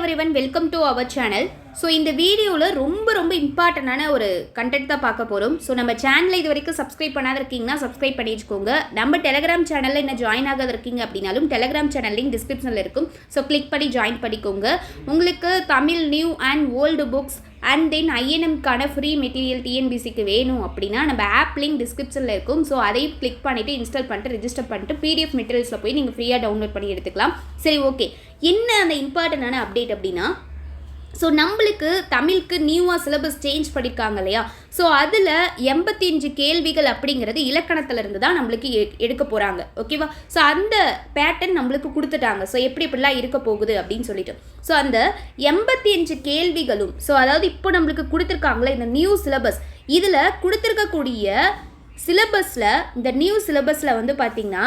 everyone, welcome to our channel. So இந்த வீடியோவில் ரொம்ப இம்பார்ட்டண்டான ஒரு கண்டென்ட் தான் பார்க்க போகிறோம். ஸோ நம்ம சேனலில் இது வரைக்கும் சப்ஸ்கிரைப் பண்ணாத இருக்கீங்கன்னா சப்ஸ்கிரைப் பண்ணி வச்சுக்கோங்க. நம்ம டெலிகிராம் சேனலில் என்ன ஜாயின் ஆகாத இருக்கீங்க அப்படின்னாலும் டெலிகிராம் சேனல் லிங்க் டிஸ்கிரிப்ஷனில் இருக்கும். ஸோ கிளிக் பண்ணி ஜாயின் பண்ணிக்கோங்க. உங்களுக்கு Tamil new and old books and then ஐஎன்எம்கான ஃப்ரீ மெட்டீரியல் டிஎன்பிசிக்கு வேணும் அப்படின்னா நம்ம ஆப் லிங்க் டிஸ்கிரிப்ஷனில் இருக்கும். ஸோ அதையும் கிளிக் பண்ணிவிட்டு இன்ஸ்டால் பண்ணிட்டு ரிஜிஸ்டர் பண்ணிட்டு பிடிஎஃப் மெட்டீரியல்ஸில் போய் நீங்கள் ஃப்ரீயாக டவுன்லோட் பண்ணி எடுத்துக்கலாம். சரி, ஓகே. என்ன அந்த இம்பார்ட்டண்டான அப்டேட் அப்படின்னா, ஸோ நம்மளுக்கு தமிழுக்கு நியூவாக சிலபஸ் சேஞ்ச் பண்ணியிருக்காங்க இல்லையா? ஸோ அதில் 85 கேள்விகள் அப்படிங்கிறது இலக்கணத்திலிருந்து தான் நம்மளுக்கு எடுக்க போகிறாங்க. ஓகேவா? ஸோ அந்த பேட்டர்ன் நம்மளுக்கு கொடுத்துட்டாங்க. ஸோ எப்படிலாம் இருக்க போகுது அப்படின்னு சொல்லிட்டு, ஸோ அந்த 85 கேள்விகளும், ஸோ அதாவது இப்போ நம்மளுக்கு கொடுத்துருக்காங்களே இந்த நியூ சிலபஸ், இதில் கொடுத்துருக்கக்கூடிய சிலபஸில், இந்த நியூ சிலபஸில் வந்து பார்த்திங்கன்னா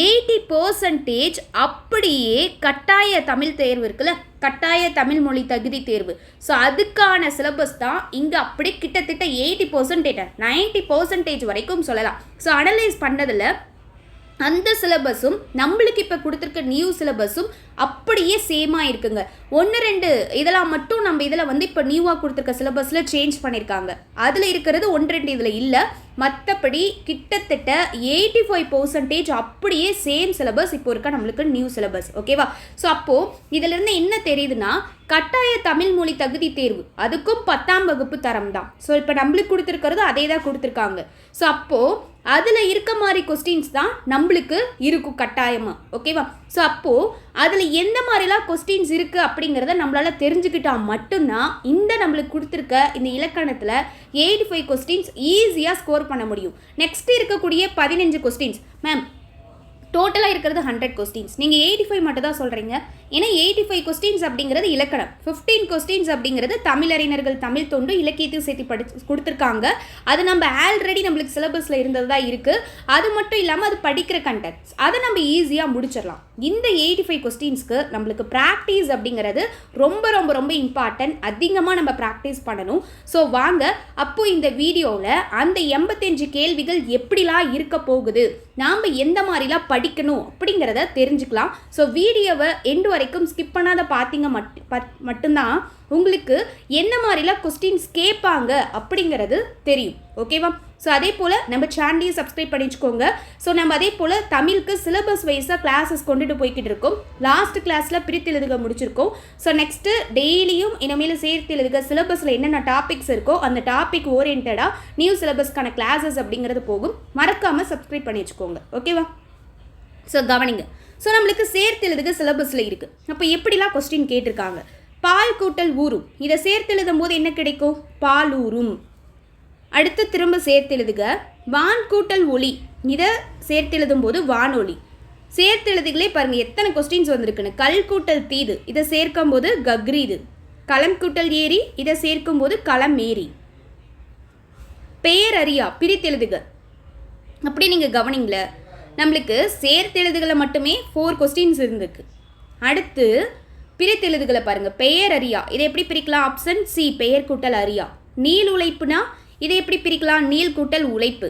80% அப்படியே கட்டாய தமிழ் தேர்வு இருக்குல்ல, கட்டாய தமிழ் மொழி தகுதி தேர்வு, ஸோ அதுக்கான சிலபஸ் தான் இங்கே அப்படி கிட்டத்தட்ட 80% 90% வரைக்கும் சொல்லலாம். ஸோ அனலைஸ் பண்ணதில் அந்த சிலபஸும் நம்மளுக்கு இப்போ கொடுத்துருக்க நியூ சிலபஸும் அப்படியே சேமாக இருக்குங்க. 1-2 இதெல்லாம் மட்டும் நம்ம இதில் வந்து இப்போ நியூவாக கொடுத்துருக்க சிலபஸில் சேஞ்ச் பண்ணியிருக்காங்க. அதில் இருக்கிறது 1-2 இதில் இல்லை. மற்றபடி கிட்டத்தட்ட 85% அப்படியே சேம் சிலபஸ் இப்போ இருக்க நம்மளுக்கு நியூ சிலபஸ். ஓகேவா? ஸோ அப்போது இதிலிருந்து என்ன தெரியுதுன்னா, கட்டாய தமிழ் மொழி தகுதி தேர்வு அதுக்கும் 10ஆம் வகுப்பு தரம் தான். ஸோ இப்போ நம்மளுக்கு கொடுத்துருக்கிறது அதே தான் கொடுத்துருக்காங்க. ஸோ அப்போது அதில் இருக்க மாதிரி கொஸ்டின்ஸ் தான் நம்மளுக்கு இருக்கும் கட்டாயமாக. ஓகேவா? ஸோ அப்போது அதில் எந்த மாதிரிலாம் கொஸ்டின்ஸ் இருக்குது அப்படிங்கிறத நம்மளால் தெரிஞ்சுக்கிட்டால் மட்டும்தான் இந்த நம்மளுக்கு கொடுத்துருக்க இந்த இலக்கணத்தில் 85 கொஸ்டின்ஸ் ஈஸியாக ஸ்கோர் பண்ண முடியும். நெக்ஸ்ட் இருக்கக்கூடிய 15 கொஸ்டின்ஸ், மேம் டோட்டலாக இருக்கிறது 100 கொஸ்டின்ஸ், நீங்கள் 85 மட்டும் தான் சொல்கிறீங்க. ஏன்னா 85 கொஸ்டின்ஸ் அப்படிங்கிறது இலக்கணம், 15 கொஸ்டின்ஸ் அப்படிங்கிறது தமிழறிஞர்கள் தமிழ் தொண்டு இலக்கியத்தையும் சேர்த்து கொடுத்துருக்காங்க. அது நம்ம ஆல்ரெடி நம்மளுக்கு சிலபஸில் இருந்தது தான் இருக்குது. அது மட்டும் இல்லாமல் அது படிக்கிற கண்டென்ட்ஸ், அதை நம்ம ஈஸியாக முடிச்சிடலாம். இந்த 85 கொஸ்டின்ஸ்க்கு நம்மளுக்கு ப்ராக்டிஸ் அப்படிங்கிறது ரொம்ப இம்பார்ட்டன்ட். அதிகமாக நம்ம ப்ராக்டிஸ் பண்ணணும். ஸோ வாங்க அப்போது இந்த வீடியோவில் அந்த 85 கேள்விகள் எப்படிலாம் இருக்க போகுது, நாம் எந்த மாதிரிலாம் படிக்கணும் அப்படிங்கிறத தெரிஞ்சுக்கலாம். ஸோ வீடியோவை எண்டு வரைக்கும் ஸ்கிப் பண்ணாத பார்த்தீங்க மட்டும்தான் உங்களுக்கு என்ன மாதிரிலாம் கொஸ்டின்ஸ் கேட்பாங்க அப்படிங்கிறது தெரியும். ஓகேவா? ஸோ அதே போல் நம்ம சேனலையும் சப்ஸ்கிரைப் பண்ணிச்சுக்கோங்க. ஸோ நம்ம அதே போல் தமிழுக்கு சிலபஸ் வைஸாக கிளாஸஸ் கொண்டுட்டு போய்கிட்டு இருக்கோம். லாஸ்ட் கிளாஸில் பிரித்து எழுதுக முடிச்சிருக்கோம். ஸோ நெக்ஸ்ட்டு டெய்லியும் இனிமேல் சேர்த்து எழுதுக சிலபஸில் என்னென்ன டாபிக்ஸ் இருக்கோ அந்த டாபிக் ஓரியன்டாக நியூ சிலபஸ்க்கான கிளாஸஸ் அப்படிங்கிறது போகும். மறக்காமல் சப்ஸ்கிரைப் பண்ணி வச்சுக்கோங்க. ஓகேவா? ஸோ கவனிங்க. ஸோ நம்மளுக்கு சேர்த்து எழுதுக சிலபஸில் இருக்குது. அப்போ எப்படிலாம் கொஸ்டின் கேட்டிருக்காங்க? பால் கூட்டல் ஊரும், இதை சேர்த்து எழுதும் போது என்ன கிடைக்கும்? பால் ஊரும். அடுத்து திரும்ப சேர்த்து எழுதுக. வான் கூட்டல் ஒளி, இதை சேர்த்து எழுதும் போது வானொலி. சேர்த்து எழுதுகளே பாருங்கள் எத்தனை கொஸ்டின்ஸ் வந்திருக்குன்னு. கல் கூட்டல் தீது, இதை சேர்க்கும் போது கக்ரீது. களம் கூட்டல் ஏரி, இதை சேர்க்கும் போது களம் ஏரி. பெயர் அறியா, பிரித்து எழுதுக. அப்படி நீங்கள் கவனிங்கள, நம்மளுக்கு சேர்த்து எழுதுகளை மட்டுமே 4 கொஸ்டின்ஸ் இருந்திருக்கு. அடுத்து பிரித்து எழுதுகளை பாருங்கள். பெயர் அறியா, இதை எப்படி பிரிக்கலாம்? ஆப்ஷன் சி, பெயர் கூட்டல் அறியா. நீள் உழைப்புனா இதை எப்படி பிரிக்கலாம்? நீள் கூட்டல் உழைப்பு.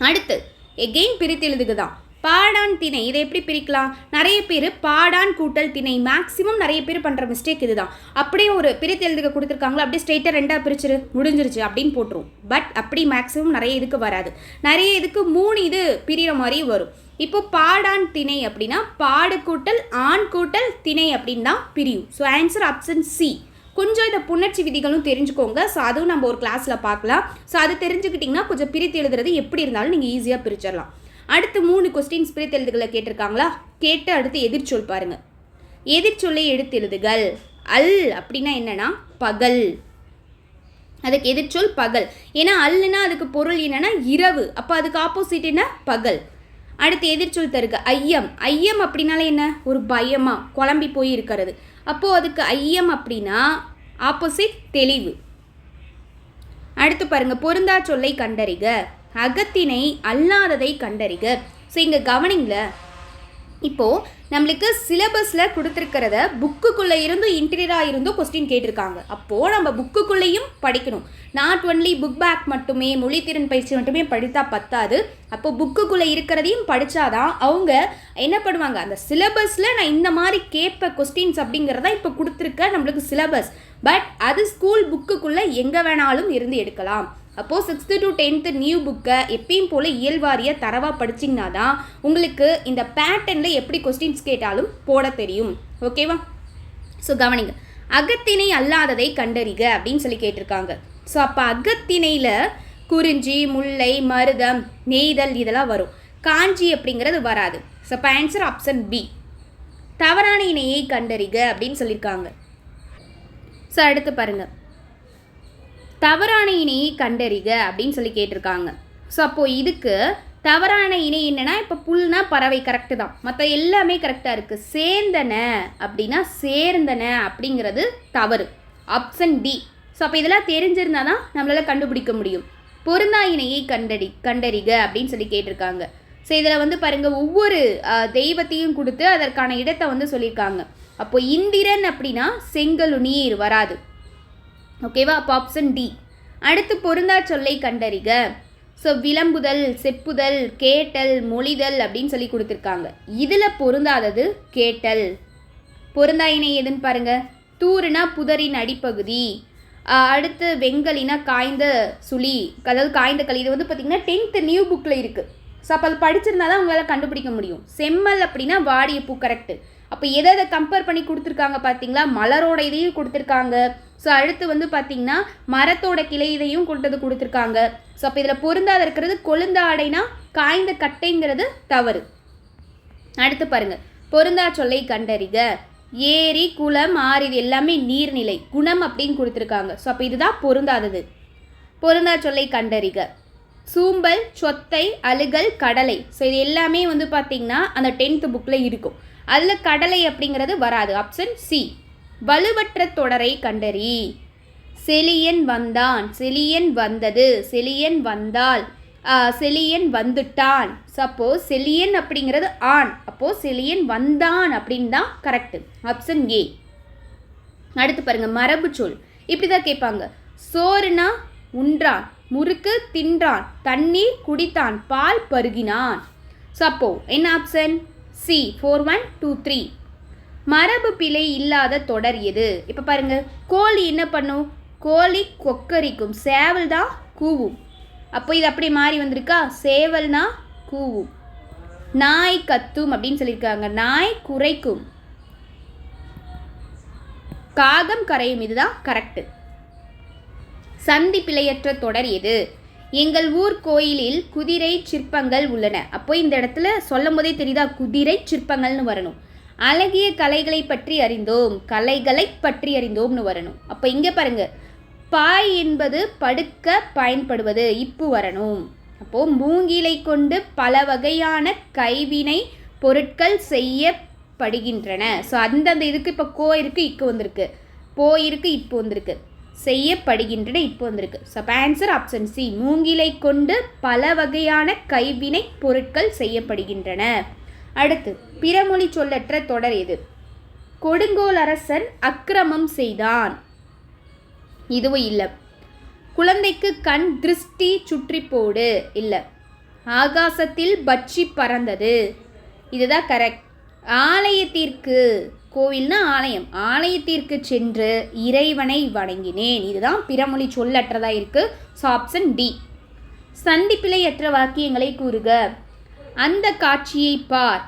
அடுத்து எகெயின் பிரித்து எழுதுக தான். பாடான் திணை, இதை எப்படி பிரிக்கலாம்? நிறைய பேர் பாடான் கூட்டல் திணை, மேக்ஸிமம் நிறைய பேர் பண்ணுற மிஸ்டேக் இதுதான். அப்படியே ஒரு பிரித்து எழுதுக கொடுத்துருக்காங்களா, அப்படியே ஸ்ட்ரெயிட்டாக 2ஆக பிரிச்சிரு முடிஞ்சிருச்சு அப்படின்னு போட்டுரும். பட் அப்படி மேக்ஸிமம் நிறைய இதுக்கு வராது. நிறைய இதுக்கு 3 இது பிரிகிற மாதிரி வரும். இப்போ பாடான் திணை அப்படின்னா பாடு கூட்டல் ஆண் கூட்டல் திணை அப்படின்னு தான் பிரியும். So answer option C. கொஞ்சம் இந்த புணர்ச்சி விதிகளும் தெரிஞ்சுக்கோங்க. ஸோ அதுவும் நம்ம ஒரு கிளாஸில் பார்க்கலாம். ஸோ அது தெரிஞ்சுக்கிட்டிங்கன்னா கொஞ்சம் பிரித்து எழுதுறது எப்படி இருந்தாலும் நீங்கள் ஈஸியாக பிரிச்சிடலாம். அடுத்து 3 கொஸ்டின்ஸ் பிரித்து எழுதுகளை கேட்டிருக்காங்களா? கேட்டு அடுத்து எதிர்ச்சொல் பாருங்கள். எதிர்ச்சொல்லை எடுத்து எழுதுகள். அல் அப்படின்னா என்னென்னா பகல், அதுக்கு எதிர்ச்சொல் பகல். ஏன்னா அல்லுனா அதுக்கு பொருள் என்னென்னா இரவு, அப்போ அதுக்கு ஆப்போசிட் என்ன? பகல். அடுத்து எதிர்ச்சொல் தருக. ஐயம், ஐயம் அப்படின்னாலே என்ன? ஒரு பயமாக குழம்பி போய் இருக்கிறது. அப்போது அதுக்கு ஐயம் அப்படின்னா ஆப்போசிட் தெளிவு. அடுத்து பாருங்கள், பொருந்தா சொல்லை கண்டறிக. அகத்தினை அல்லாததை கண்டறிக. ஸோ இங்கே கவனிங்கள, இப்போது நம்மளுக்கு சிலபஸில் கொடுத்துருக்கிறத புக்குக்குள்ளே இருந்தும் இன்டீரியராக இருந்தும் கொஸ்டின் கேட்டிருக்காங்க. அப்போது நம்ம புக்குக்குள்ளேயும் படிக்கணும். நாட் ஒன்லி புக் பேக் மட்டுமே மொழித்திறன் பயிற்சி மட்டுமே படித்தா பத்தாது. அப்போது புக்குக்குள்ளே இருக்கிறதையும் படித்தாதான் அவங்க என்ன பண்ணுவாங்க, அந்த சிலபஸில் நான் இந்த மாதிரி கேட்ப கொஸ்டின்ஸ் அப்படிங்கிறதா இப்போ கொடுத்துருக்க நம்மளுக்கு சிலபஸ். பட் அது ஸ்கூல் புக்குக்குள்ளே எங்கே வேணாலும் இருந்து எடுக்கலாம். அப்போது 6th to 10th நியூ புக்கை எப்பயும் போல் இயல்வாரியாக தரவாக படிச்சிங்கன்னா தான் உங்களுக்கு இந்த பேட்டர்னில் எப்படி கொஸ்டின்ஸ் கேட்டாலும் போட தெரியும். ஓகேவா? ஸோ கவனிங்க, அகத்திணை அல்லாததை கண்டறிக அப்படின்னு சொல்லி கேட்டிருக்காங்க. ஸோ அப்போ அகத்திணையில் குறிஞ்சி, முல்லை, மருதம், நெய்தல் இதெல்லாம் வரும். காஞ்சி அப்படிங்கிறது வராது. ஸோ அப்போ ஆன்சர் ஆப்ஷன் பி. தவறான இணையை கண்டறிக அப்படின்னு சொல்லியிருக்காங்க. ஸோ அடுத்து பாருங்கள், தவறான இணையை கண்டறிக அப்படின்னு சொல்லி கேட்டிருக்காங்க. ஸோ அப்போது இதுக்கு தவறான இணை என்னென்னா, இப்போ புல்னா பறவை கரெக்டு தான், மற்ற எல்லாமே கரெக்டாக இருக்குது. சேர்ந்தன அப்படின்னா சேர்ந்தன அப்படிங்கிறது தவறு. Option D. ஸோ அப்போ இதெல்லாம் தெரிஞ்சிருந்தால் தான் நம்மளால் கண்டுபிடிக்க முடியும். பொருந்தா இணையை கண்டறிக அப்படின்னு சொல்லி கேட்டிருக்காங்க. ஸோ இதில் பாருங்கள், ஒவ்வொரு தெய்வத்தையும் கொடுத்து அதற்கான இடத்தை சொல்லியிருக்காங்க. அப்போ இந்திரன் அப்படின்னா செங்கலு நீர் வராது. ஓகேவா? அப்போ ஆப்ஷன் டி. அடுத்து பொருந்தா சொல்லை கண்டறிக. ஸோ விளம்புதல், செப்புதல், கேட்டல், மொழிதல் அப்படின்னு சொல்லி கொடுத்துருக்காங்க. இதில் பொருந்தாதது கேட்டல். பொருந்தா இணை எதுன்னு பாருங்கள். தூறுனா புதரின் அடிப்பகுதி. அடுத்து வெங்கலினா காய்ந்த சுழி, அதாவது காய்ந்த களி. இது பார்த்திங்கன்னா 10th நியூ புக்கில் இருக்குது. ஸோ அப்போ அது படிச்சிருந்தா தான் உங்களால் கண்டுபிடிக்க முடியும். செம்மல் அப்படின்னா வாடிய பூ கரெக்டு. அப்போ எதை கம்பேர் பண்ணி கொடுத்துருக்காங்க பார்த்தீங்களா? மலரோட இதையும் கொடுத்துருக்காங்க. ஸோ அடுத்து பார்த்திங்கன்னா மரத்தோட கிளை இதையும் கொடுத்துருக்காங்க. ஸோ அப்போ இதில் பொருந்தாத இருக்கிறது கொழுந்த ஆடைனா காய்ந்த கட்டைங்கிறது தவறு. அடுத்து பாருங்கள், பொருந்தா சொல்லை கண்டறிக. ஏரி, குளம், ஆறு இது எல்லாமே நீர்நிலை. குணம் அப்படின்னு கொடுத்துருக்காங்க. ஸோ அப்போ இதுதான் பொருந்தாதது. பொருந்தா சொல்லை கண்டறிக. சூம்பல், சொத்தை, அழுகல், கடலை. ஸோ இது எல்லாமே பார்த்திங்கன்னா அந்த 10th புக்கில் இருக்கும். அதில் கடலை அப்படிங்கிறது வராது. Option C. வலுவற்ற தொடரை கண்டறி. செலியன் வந்தான், செலியன் வந்தது, செலியன் வந்தால், செலியன் வந்துட்டான். சப்போஸ் செலியன் அப்படிங்கிறது ஆண், அப்போது செலியன் வந்தான் அப்படின்னு தான் கரெக்டு. Option A. அடுத்து பாருங்கள், மரபு சொல் இப்படி தான் கேட்பாங்க. சோறுனா உண்றான், முறுக்கு தின்றான், தண்ணீர் குடித்தான், பால் பருகினான். சப்போ என்ன ஆப்ஷன்? சி. 4 1 2 3. மரபு பிழை இல்லாத தொடர் எது? இப்போ பாருங்கள், கோழி என்ன பண்ணும்? கோழி கொக்கரிக்கும், சேவல் தான் கூவும். அப்போ இது அப்படி மாறி வந்திருக்கா? சேவல்னா கூவும். நாய் கத்தும் அப்படின்னு சொல்லியிருக்காங்க, நாய் குரைக்கும். காகம் கரையும், இதுதான் கரெக்டு. சந்தி பிழையற்ற தொடர் எது? எங்கள் ஊர் கோயிலில் குதிரை சிற்பங்கள் உள்ளன. அப்போ இந்த இடத்துல சொல்லும் போதே தெரியுதா, குதிரை சிற்பங்கள்னு வரணும். அழகிய கலைகளை பற்றி அறிந்தோம், கலைகளை பற்றி அறிந்தோம்னு வரணும். அப்போ இங்கே பாருங்க, பாய் என்பது படுக்க பயன்படுவது, இப்பு வரணும். அப்போது மூங்கிலை கொண்டு பல வகையான கைவினை பொருட்கள் செய்யப்படுகின்றன. ஸோ அந்தந்த இதுக்கு இப்போ கோ இருக்குது, இக்கு வந்திருக்கு, போ இருக்குது, இப்போ வந்திருக்கு, செய்யப்படுகின்றன இப்போ வந்திருக்கு. So answer option C. மூங்கிலை கொண்டு பல வகையான கைவினை பொருட்கள் செய்யப்படுகின்றன. அடுத்து பிறமொழி சொல்லற்ற தொடர் எது? கொடுங்கோல் அரசன் அக்கிரமம் செய்தான், இதுவும் இல்லை. குழந்தைக்கு கண் திருஷ்டி சுற்றி போடு, இல்லை. ஆகாசத்தில் பட்சி பறந்தது, இதுதான் கரெக்ட். ஆலயத்திற்கு, கோவில்னா ஆலயம், ஆலயத்திற்கு சென்று இறைவனை வணங்கினேன், இதுதான் பிறமொழி சொல்லற்றதாக இருக்குது. So option D. சந்திப்பிழையற்ற வாக்கியங்களை கூறுக. அந்த காட்சியை பார்,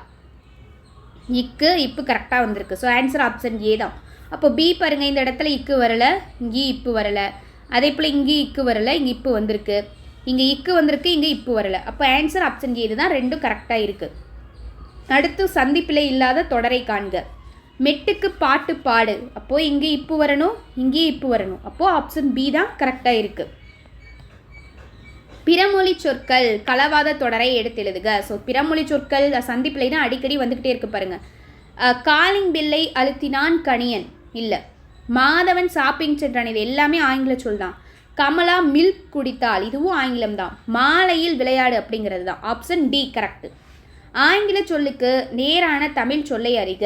இக்கு இப்பு கரெக்டாக வந்திருக்கு. ஸோ ஆன்சர் ஆப்ஷன் ஏ தான். அப்போ பி பாருங்கள், இந்த இடத்துல இக்கு வரலை, இங்கேயும் இப்பு வரலை. அதே போல் இங்கேயும் இக்கு வரலை, இங்கே இப்பு வந்திருக்கு. இங்கே இக்கு வந்திருக்கு, இங்கே இப்பு வரலை. அப்போ ஆன்சர் ஆப்ஷன் ஏ தான், ரெண்டும் கரெக்டாக இருக்குது. அடுத்து சந்திப்பிழை இல்லாத தொடரை காண்க. மெட்டுக்கு பாட்டு பாடு, அப்போது இங்கே இப்பு வரணும், இங்கேயும் இப்பு வரணும். அப்போது ஆப்ஷன் பி தான் கரெக்டாக இருக்குது. பிறமொழி சொற்கள் கலவாத தொடரை எடுத்து எழுதுக. ஸோ பிறமொழி சொற்கள் சந்திப்பிலைனா அடிக்கடி வந்துக்கிட்டே இருக்கு பாருங்கள். காலிங் பில்லை அழுத்தினான் கணியன், இல்லை. மாதவன் ஷாப்பிங் சென்றான், இது எல்லாமே ஆங்கில சொல் தான். கமலா மில்க் குடித்தாள், இதுவும் ஆங்கிலம் தான். மாலையில் விளையாடு அப்படிங்கிறது தான். Option D correct. ஆங்கில சொல்லுக்கு நேரான தமிழ் சொல்லை அறிக.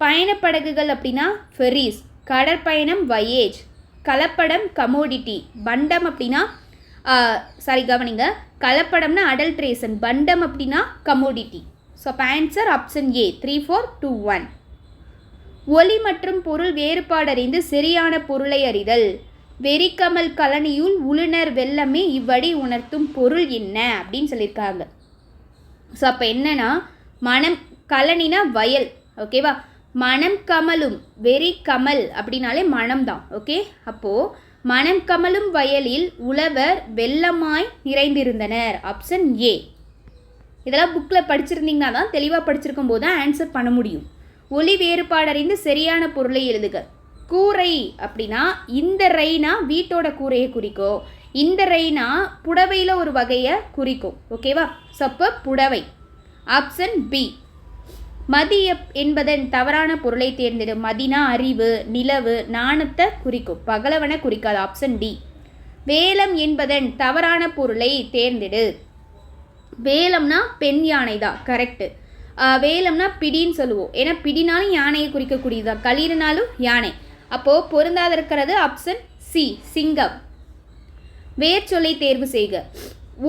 பயணப்படகுகள் அப்படின்னா ஃபெரிஸ், கடற்பயணம் வயேஜ், கலப்படம் கமோடிட்டி, பண்டம் அப்படின்னா கவனிங்க, கலப்படம்னா அடல்ட்ரேஷன், பண்டம் அப்படின்னா கமோடிட்டி. ஸோ அப்போ ஆன்சர் ஆப்ஷன் ஏ 3, 4, 2, 1. ஒலி மற்றும் பொருள் வேறுபாடறிந்து சரியான பொருளை அறிதல். வெறிக்கமல் கலனியுள் உளுணர் வெள்ளமே இவ்வடி உணர்த்தும் பொருள் என்ன அப்படின்னு சொல்லியிருக்காங்க. ஸோ அப்போ என்னன்னா, மனம் கலனினா வயல், ஓகேவா, மனம் கமலும், வெறி கமல் அப்படின்னாலே மனம் தான், ஓகே. அப்போது மனம் கமலும் வயலில் உழவர் வெள்ளமாய் நிறைந்திருந்தனர், ஆப்ஷன் ஏ. இதெல்லாம் புக்கில் படிச்சிருந்தீங்கன்னா தான், தெளிவாக படிச்சிருக்கும் போது தான் ஆன்சர் பண்ண முடியும். ஒலி வேறுபாடறிந்து சரியான பொருளை எழுதுக. கூரை அப்படின்னா இந்த ரைனா வீட்டோட கூரையை குறிக்கும், இந்த ரைனா புடவையில் ஒரு வகையை குறிக்கும், ஓகேவா. ஸோ அப்போ புடவை, ஆப்ஷன் பி. மதி என்பதன் தவறான பொருளை தேர்ந்தெடு. மதினா அறிவு, நிலவு, நாணத்தை குறிக்கும், பகலவனை குறிக்காது, ஆப்ஷன் டி. வேலம் என்பதன் தவறான பொருளை தேர்ந்தெடு. வேலம்னா பெண் யானை தான், கரெக்டு. வேலம்னா பிடின்னு சொல்லுவோம், ஏன்னா பிடினாலும் யானையை குறிக்கக்கூடியதுதான், களிறுனாலும் யானை. அப்போது பொருந்தாத இருக்கிறது ஆப்ஷன் சி, சிங்கம். வேர் சொல்லை தேர்வு செய்க.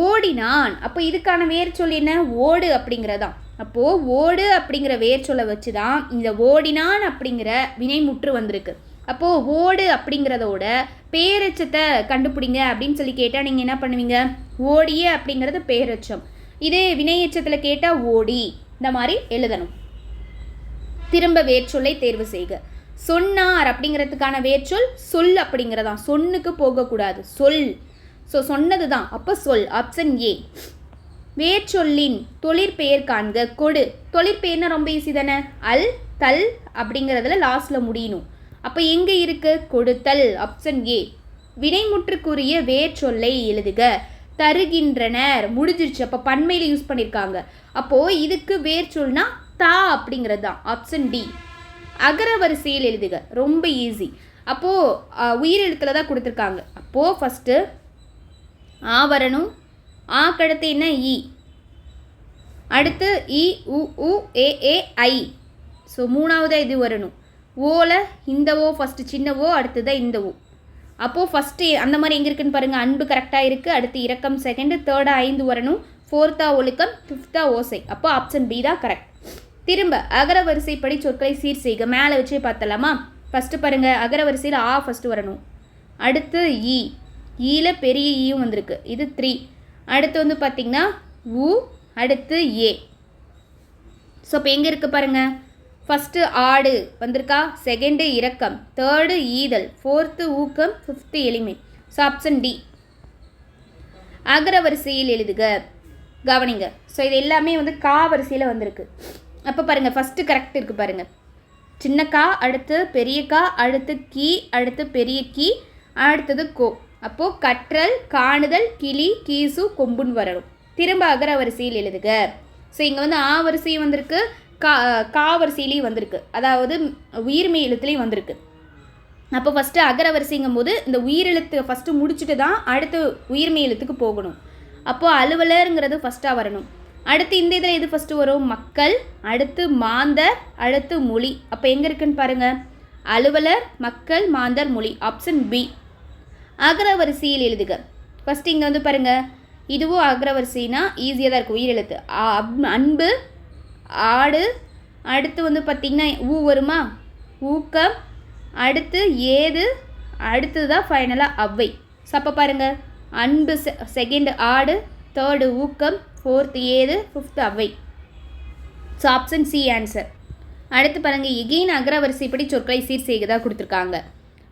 ஓடினான், அப்போ இதுக்கான வேர் சொல் என்ன, ஓடு அப்படிங்கிறதான். அப்போது ஓடு அப்படிங்கிற வேர் சொல்லை வச்சு தான் இந்த ஓடினான் அப்படிங்கிற வினைமுற்று வந்திருக்கு. அப்போது ஓடு அப்படிங்கிறதோட பேரெச்சத்தை கண்டுபிடிங்க அப்படின்னு சொல்லி கேட்டால் நீங்கள் என்ன பண்ணுவீங்க, ஓடிய அப்படிங்கிறது பேரெச்சம், இதே வினையெச்சத்தில் கேட்டால் ஓடி, இந்த மாதிரி எழுதணும். திரும்ப வேர்ச்சொல்லை தேர்வு செய்க. சொன்னார் அப்படிங்கிறதுக்கான வேர்ச்சொல் சொல் அப்படிங்கிறதான், சொன்னுக்கு போகக்கூடாது, சொல். ஸோ சொன்னது தான், அப்போ சொல், ஆப்ஷன் ஏ. வேர்ச்சொல்லின் தொழிற்பெயர் காண்க. கொடு, தொழிற்பெயர்னா ரொம்ப ஈஸி தானே, அல் தல் அப்படிங்கிறதுல லாஸ்ட்டில் முடியணும். அப்போ எங்கே இருக்குது, கொடுத்தல், ஆப்ஷன் ஏ. வினைமுற்றுக்குரிய வேர்ச்சொல்லை எழுதுக. தருகின்றனர் முடிஞ்சிருச்சு, அப்போ பன்மையில் யூஸ் பண்ணியிருக்காங்க, அப்போது இதுக்கு வேர்ச்சொல்னா தா அப்படிங்கிறது தான், ஆப்ஷன் டி. அகர வரிசையில் எழுதுக, ரொம்ப ஈஸி. அப்போது உயிரெழுத்தில் தான் கொடுத்துருக்காங்க. அப்போது ஃபஸ்ட்டு ஆ வரணும், ஆக்கடுத்து என்ன இ, அடுத்து இ உ உ ஏ ஏ ஐ. ஸோ மூணாவதாக இது வரணும். ஓல இந்த ஓ ஃபஸ்ட்டு சின்ன ஓ, அடுத்ததான் இந்த ஓ. அப்போது ஃபஸ்ட்டு அந்த மாதிரி எங்கே இருக்குன்னு பாருங்கள், அன்பு கரெக்டாக இருக்குது, அடுத்து இரக்கம் செகண்டு, தேர்டாக 5 வரணும், ஃபோர்த்தாக ஒழுக்கம், ஃபிஃப்த்தாக ஓசை. அப்போ ஆப்ஷன் பி தான் கரெக்ட். திரும்ப அகர வரிசைப்படி சொற்களை சீர் செய்க. மேலே வச்சே பார்த்தலாமா. ஃபஸ்ட்டு பாருங்கள், அகர வரிசையில் ஆ ஃபஸ்ட்டு வரணும், அடுத்து இ, ஈல பெரிய ஈயும் வந்திருக்கு, இது 3. அடுத்து வந்து பார்த்திங்கன்னா உ, அடுத்து ஏ. ஸோ இப்போ எங்கே இருக்குது பாருங்கள், ஃபஸ்ட்டு ஆடு வந்திருக்கா, செகண்டு இரக்கம், தேர்டு ஈதல், ஃபோர்த்து ஊக்கம், ஃபிஃப்த்து எளிமை. So option D. அகர வரிசையில் எழுதுக, கவனிங்க. ஸோ இது எல்லாமே வந்து கா வரிசையில் வந்திருக்கு. அப்போ பாருங்கள், ஃபஸ்ட்டு கரெக்ட் இருக்குது பாருங்கள், சின்ன கா, அடுத்து பெரிய கா, அடுத்து கீ, அடுத்து பெரிய கீ, அடுத்தது கோ. அப்போது கற்றல், காணுதல், கிளி, கீசு, கொம்புன்னு வரணும். திரும்ப அகர வரிசையில் எழுதுக. ஸோ இங்கே வந்து ஆ வரிசையும் வந்திருக்கு, கா வரிசையிலையும் வந்திருக்கு, அதாவது உயிர்மெய் எழுத்துலேயும் வந்திருக்கு. அப்போ ஃபஸ்ட்டு அகர வரிசைங்கும் போது இந்த உயிரெழுத்து ஃபஸ்ட்டு முடிச்சுட்டு தான் அடுத்து உயிர்மெய் எழுத்துக்கு போகணும். அப்போது அலுவலருங்கிறது ஃபஸ்ட்டாக வரணும். அடுத்து இந்த இதில் எது ஃபஸ்ட்டு வரும், மக்கள், அடுத்து மாந்தர், அடுத்து மொழி. அப்போ எங்கே இருக்குன்னு பாருங்கள், அலுவலர், மக்கள், மாந்தர், மொழி, ஆப்ஷன் பி. அகர வரிசையில் எழுதுக. ஃபஸ்ட்டு இங்கே வந்து பாருங்கள், இதுவும் அகர வரிசைனா ஈஸியாக தான் இருக்குது, உயிரெழுத்து. அன்பு, ஆடு, அடுத்து வந்து பார்த்திங்கன்னா ஊ வருமா, ஊக்கம், அடுத்து ஏது, அடுத்தது தான் ஃபைனலாக அவ்வை. ஸோ அப்போ பாருங்கள், அன்பு செகண்டு ஆடு, தேர்டு ஊக்கம், ஃபோர்த்து ஏது, fifth Avvai. So option C answer. அடுத்து பாருங்கள், எகெயின் அகர வரிசைப்படி சொற்களை சீர் செய்கதாக கொடுத்துருக்காங்க.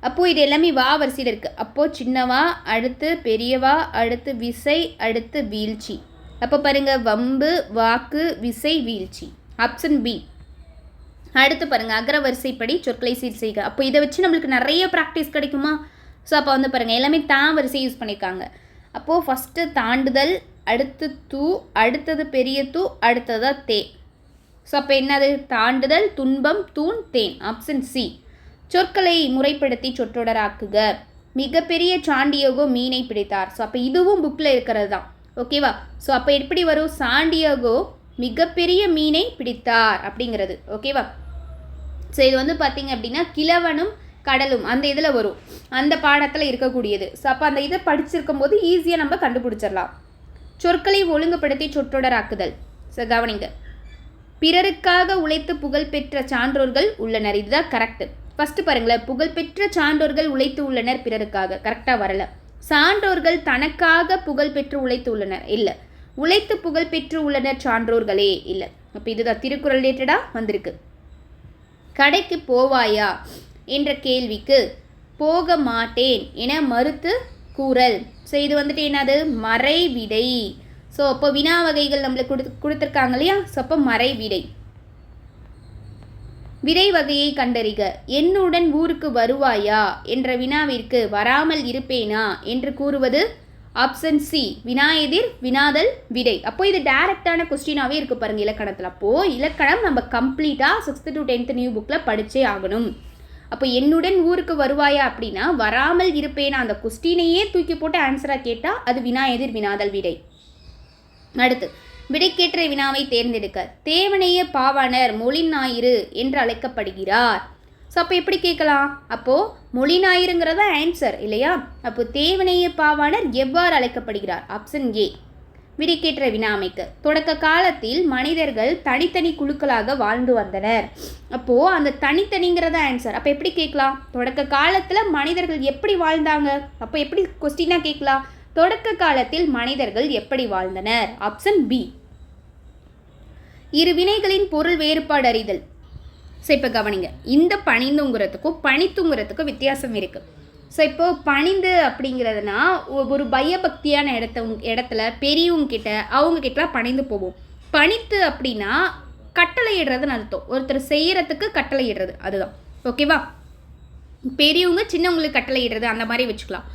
அப்போது இது எல்லாமே வா வரிசையில் இருக்குது. அப்போது சின்னவா, அடுத்து பெரியவா, அடுத்து விசை, அடுத்து வீழ்ச்சி. அப்போ பாருங்கள், வம்பு, வாக்கு, விசை, வீழ்ச்சி, ஆப்ஷன் பி. அடுத்து பாருங்கள், அகர வரிசைப்படி சொற்களை சீர் செய்க. அப்போ இதை வச்சு நம்மளுக்கு நிறைய ப்ராக்டிஸ் கிடைக்குமா. ஸோ அப்போ வந்து பாருங்கள், எல்லாமே தான் வரிசை யூஸ் பண்ணியிருக்காங்க. அப்போது ஃபஸ்ட்டு தாண்டுதல், அடுத்து தூ, அடுத்தது பெரிய தூ, அடுத்தது தே. ஸோ அப்போ என்னது, தாண்டுதல், துன்பம், தூண், தேன், ஆப்ஷன் சி. சொற்களை முறைப்படுத்தி சொற்றொடராக்குக. மிகப்பெரிய சாண்டியோகோ மீனை பிடித்தார். ஸோ அப்போ இதுவும் புக்கில் இருக்கிறது தான், ஓகேவா. ஸோ அப்போ எப்படி வரும், சாண்டியோகோ மிகப்பெரிய மீனை பிடித்தார் அப்படிங்கிறது. ஓகேவா? ஸோ இது வந்து பார்த்தீங்க அப்படின்னா கிழவனும் கடலும் அந்த இதில் வரும், அந்த பாடத்தில் இருக்கக்கூடியது. ஸோ அப்போ அந்த இதை படிச்சிருக்கும் போது ஈஸியாக நம்ம கண்டுபிடிச்சிடலாம். சொற்களை ஒழுங்குபடுத்தி சொற்றொடராக்குதல். ஸோ கவனிங்க, பிறருக்காக உழைத்து புகழ்பெற்ற சான்றோர்கள் உள்ளனர். இதுதான் கரெக்டு. ஃபஸ்ட்டு பாருங்களேன், புகழ்பெற்ற சான்றோர்கள் உழைத்து உள்ளனர் பிறருக்காக, கரெக்டாக வரல. சான்றோர்கள் தனக்காக புகழ்பெற்று உழைத்து உள்ளனர், இல்லை. உழைத்து புகழ்பெற்று உள்ளனர் சான்றோர்களே, இல்லை. அப்போ இதுதான் திருக்குறள் ரிலேட்டடாக வந்திருக்கு. கடைக்கு போவாயா என்ற கேள்விக்கு போக மாட்டேன் என மறுத்து கூறல். ஸோ இது வந்துட்டு என்னது? மறைவிடை. ஸோ அப்போ வினா வகைகள் நம்மளுக்கு கொடுத்துருக்காங்க இல்லையா? ஸோ அப்போ மறைவிடை. விடை வகையை கண்டறிக. என்னுடன் ஊருக்கு வருவாயா என்ற வினாவிற்கு வராமல் இருப்பேனா என்று கூறுவது ஆப்ஷன் சி, வினா எதிர் வினாதல் விடை. அப்போ இது டைரக்டான கொஸ்டினாகவே இருக்குது பாருங்கள் இலக்கணத்தில். அப்போது இலக்கணம் நம்ம கம்ப்ளீட்டாக 6th to 10th நியூ புக்கில் படித்தே ஆகணும். அப்போ என்னுடன் ஊருக்கு வருவாயா அப்படின்னா வராமல் இருப்பேனா, அந்த கொஸ்டினையே தூக்கி போட்டு ஆன்சராக கேட்டால் அது வினா எதிர் வினாதல் விடை. அடுத்து விடைக்கேற்ற வினாவை தேர்ந்தெடுக்க. தேவனைய பாவாணர் மொழி ஞாயிறு என்று அழைக்கப்படுகிறார். ஸோ அப்போ எப்படி கேட்கலாம்? அப்போது மொழி ஞாயிறுங்கிறதா ஆன்சர் இல்லையா? அப்போ தேவனைய பாவாணர் எவ்வாறு அழைக்கப்படுகிறார்? Option A. விடைக்கேற்ற வினா அமைக்க. தொடக்க காலத்தில் மனிதர்கள் தனித்தனி குழுக்களாக வாழ்ந்து வந்தனர். அப்போது அந்த தனித்தனிங்கிறத ஆன்சர். அப்போ எப்படி கேட்கலாம்? தொடக்க காலத்தில் மனிதர்கள் எப்படி வாழ்ந்தாங்க? அப்போ எப்படி கொஸ்டினாக கேட்கலாம்? தொடக்க காலத்தில் மனிதர்கள் எப்படி வாழ்ந்தனர்? Option B. இரு வினைகளின் பொருள் வேறுபாடு அறிதல். ஸோ இப்போ கவனிங்க, இந்த பணிந்துங்கிறதுக்கும் பணித்துங்கிறதுக்கும் வித்தியாசம் இருக்குது. ஸோ இப்போது பணிந்து அப்படிங்கிறதுனா ஒரு பயபக்தியான இடத்துல பெரியவங்கக்கிட்ட அவங்கக்கிட்டலாம் பணிந்து போவோம். பணித்து அப்படின்னா கட்டளை இடுறதுன்னு அர்த்தம். ஒருத்தர் செய்கிறதுக்கு கட்டளை இடுறது, அதுதான். ஓகேவா? பெரியவங்க சின்னவங்களுக்கு கட்டளை இடுறது அந்த மாதிரி வச்சுக்கலாம்.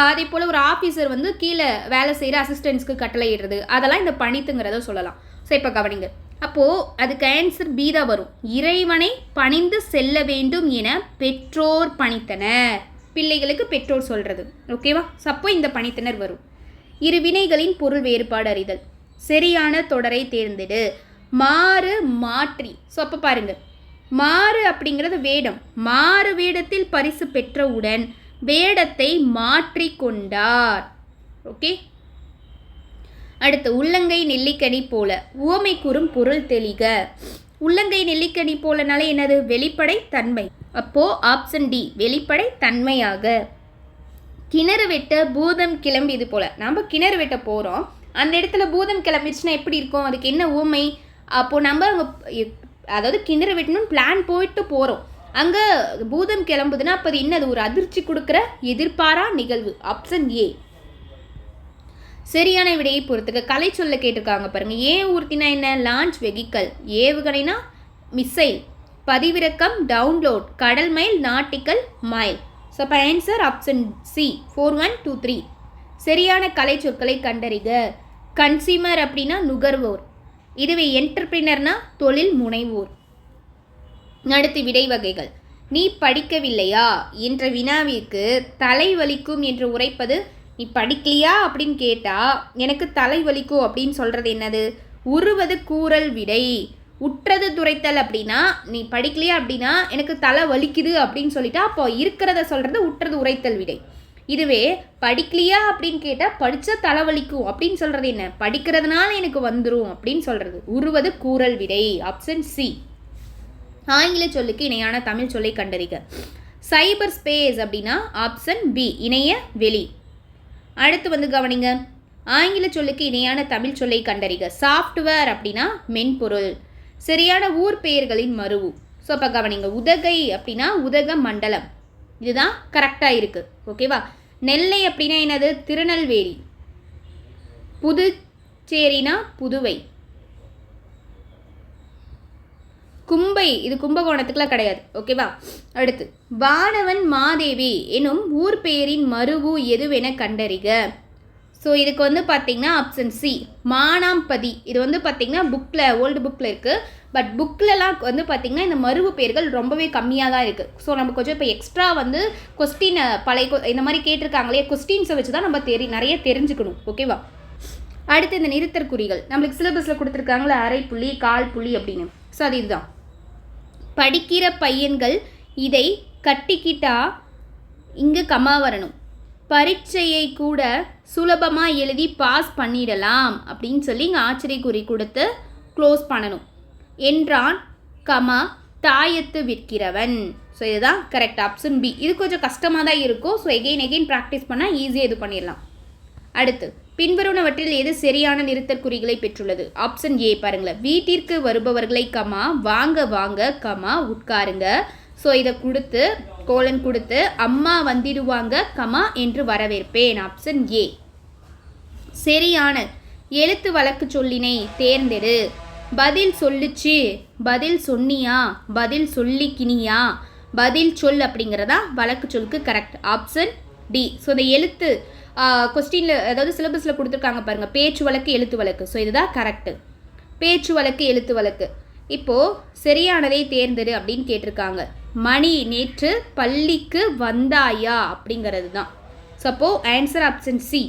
அதே போல் ஒரு ஆஃபீஸர் வந்து கீழே வேலை செய்கிற அசிஸ்டன்ஸ்க்கு கட்டளை இடுறது, அதெல்லாம் இந்த பணித்துங்கிறத சொல்லலாம். ஸோ இப்போ கவனிங்க, அப்போது அதுக்கு ஆன்சர் பி தான் வரும். இறைவனை பணிந்து செல்ல வேண்டும் என பெற்றோர் பணித்தனர். பிள்ளைகளுக்கு பெற்றோர் சொல்கிறது. ஓகேவா? அப்போ இந்த பணித்தனர் வரும். இரு வினைகளின் பொருள் வேறுபாடு அறிதல். சரியான தொடரை தேர்ந்தெடு. மாறு மாற்றி. ஸோ அப்போ பாருங்கள், மாறு அப்படிங்கிறது வேடம். மாறு வேடத்தில் பரிசு பெற்றவுடன் வேடத்தை மாற்றி கொண்டார். ஓகே. அடுத்து உள்ளங்கை நெல்லிக்கனி போல. உவமை கூறும் பொருள் தெளிக. உள்ளங்கை நெல்லிக்கனி போலனாலே என்னது? வெளிப்படை தன்மை. அப்போது ஆப்ஷன் டி, வெளிப்படை தன்மையாக. கிணறு வெட்ட பூதம் கிளம்பியது போல. நம்ம கிணறு வெட்ட போகிறோம், அந்த இடத்துல பூதம் கிளம்பிடுச்சுன்னா எப்படி இருக்கும்? அதுக்கு என்ன உவமை? அப்போது நம்ம அங்கே அதாவது கிணறு வெட்டணும்னு பிளான் போயிட்டு போகிறோம், அங்கே பூதம் கிளம்புதுன்னா அப்போ அது என்னது? ஒரு அதிர்ச்சி கொடுக்குற எதிர்பாரா நிகழ்வு. Option A. சரியான விடையை பொறுத்துக்க. கலை சொல்ல கேட்டிருக்காங்க பாருங்கள். ஏன் ஊர்த்தினா என்ன? Launch vehicle. ஏவுகணைனா மிசைல். பதிவிறக்கம் டவுன்லோட். கடல் மைல் நாட்டிக்கல் மைல். ஸோ அப்போ ஆன்சர் ஆப்ஷன் சி 4123. சரியான கலை சொற்களை கண்டறிக. கன்சியூமர் அப்படின்னா நுகர்வோர். இதுவே என்டர்பிரினர்னா தொழில் முனைவோர். அடுத்து விடை வகைகள். நீ படிக்கவில்லையா என்ற வினாவிற்கு தலைவலிக்கும் என்று உரைப்பது. நீ படிக்கலையா அப்படின்னு கேட்டால் எனக்கு தலைவலிக்கும் அப்படின்னு சொல்கிறது என்னது? உருவது கூறல் விடை. உற்றது துரைத்தல் அப்படின்னா நீ படிக்கலையா அப்படின்னா எனக்கு தலை வலிக்குது அப்படின்னு சொல்லிட்டா அப்போ இருக்கிறத சொல்கிறது உற்றது உரைத்தல் விடை. இதுவே படிக்கலையா அப்படின்னு கேட்டால் படித்தா தலைவலிக்கும் அப்படின்னு சொல்கிறது என்ன? படிக்கிறதுனால எனக்கு வந்துடும் அப்படின்னு சொல்கிறது உருவது கூறல் விடை. Option C. ஆங்கில சொல்லுக்கு இணையான தமிழ் சொல்லை கண்டறிக. சைபர் ஸ்பேஸ் அப்படின்னா ஆப்ஷன் பி, இணைய வெளி. அடுத்து வந்து கவனிங்க, ஆங்கில சொல்லுக்கு இணையான தமிழ் சொல்லை கண்டறிக. சாஃப்ட்வேர் அப்படின்னா மென்பொருள். சரியான ஊர் பெயர்களின் மருவு. ஸோ அப்போ கவனிங்க, உதகை அப்படின்னா உதக மண்டலம், இதுதான் கரெக்டாக இருக்குது. ஓகேவா? நெல்லை அப்படின்னா என்னது? திருநெல்வேலி. புதுச்சேரினா புதுவை. கும்பை இது கும்பகோணத்துக்குலாம் கிடையாது. ஓகேவா? அடுத்து வானவன் மாதேவி எனும் ஊர் பெயரின் மருவு எதுவென கண்டறிக. ஸோ இதுக்கு வந்து பார்த்திங்கன்னா ஆப்ஷன் சி, மானாம்பதி. இது வந்து பார்த்திங்கன்னா புக்கில், ஓல்டு புக்கில் இருக்குது. பட் புக்கிலலாம் வந்து பார்த்திங்கன்னா இந்த மருவு பெயர்கள் ரொம்பவே கம்மியாக தான் இருக்குது. ஸோ நம்ம கொஞ்சம் இப்போ எக்ஸ்ட்ரா வந்து கொஸ்டினை இந்த மாதிரி கேட்டிருக்காங்களே, கொஸ்டின்ஸை வச்சு தான் நம்ம நிறைய தெரிஞ்சுக்கணும். ஓகேவா? அடுத்து இந்த நிறுத்தற்குறிகள் நம்மளுக்கு சிலபஸில் கொடுத்துருக்காங்களே அரை புள்ளி கால் புள்ளி அப்படின்னு. ஸோ அது இதுதான். படிக்கிற பையன்கள் இதை கட்டிக்கிட்டா இங்கே கமா வரணும். பரீட்சையை கூட சுலபமாக எழுதி பாஸ் பண்ணிடலாம் அப்படின்னு சொல்லி இங்கே ஆச்சரியக்குறி கொடுத்து க்ளோஸ் பண்ணணும். என்றான் கமா தாயத்து விற்கிறவன். ஸோ இதுதான் கரெக்ட் ஆப்ஷன் பி. இது கொஞ்சம் கஷ்டமாக தான் இருக்கும். ஸோ எகெயின் ப்ராக்டிஸ் பண்ணால் ஈஸியாக இது பண்ணிடலாம். அடுத்து பின்வருவனவற்றில் எது சரியான நிறுத்தற்குறிகளை பெற்றுள்ளது? ஆப்ஷன் ஏ பாருங்களேன். வீட்டிற்கு வருபவர்களை கமா வாங்க வாங்க கமா உட்காருங்க. ஸோ இதை கொடுத்து கோலன் கொடுத்து அம்மா வந்திடுவாங்க கமா என்று வரவேற்பேன். ஆப்ஷன் ஏ சரியான. எழுத்து வழக்கு சொல்லினை தேர்ந்தெடு. பதில் சொல்லுச்சு, பதில் சொன்னியா, பதில் சொல்லிக்கினியா, பதில் சொல் அப்படிங்கிறதா வழக்கு சொல்லுக்கு கரெக்ட். Option D. ஸோ இந்த எழுத்து கொஸ்டினில் அதாவது சிலபஸில் கொடுத்துருக்காங்க பாருங்கள், பேச்சு வழக்கு எழுத்து வழக்கு. ஸோ இதுதான் கரெக்டு. பேச்சு வழக்கு எழுத்து வழக்கு. இப்போது சரியானதை தேர்ந்தெடு அப்படின்னு கேட்டிருக்காங்க. மணி நேற்று பள்ளிக்கு வந்தாயா அப்படிங்கிறது தான். ஸோ அப்போது ஆன்சர் ஆப்ஷன் சி.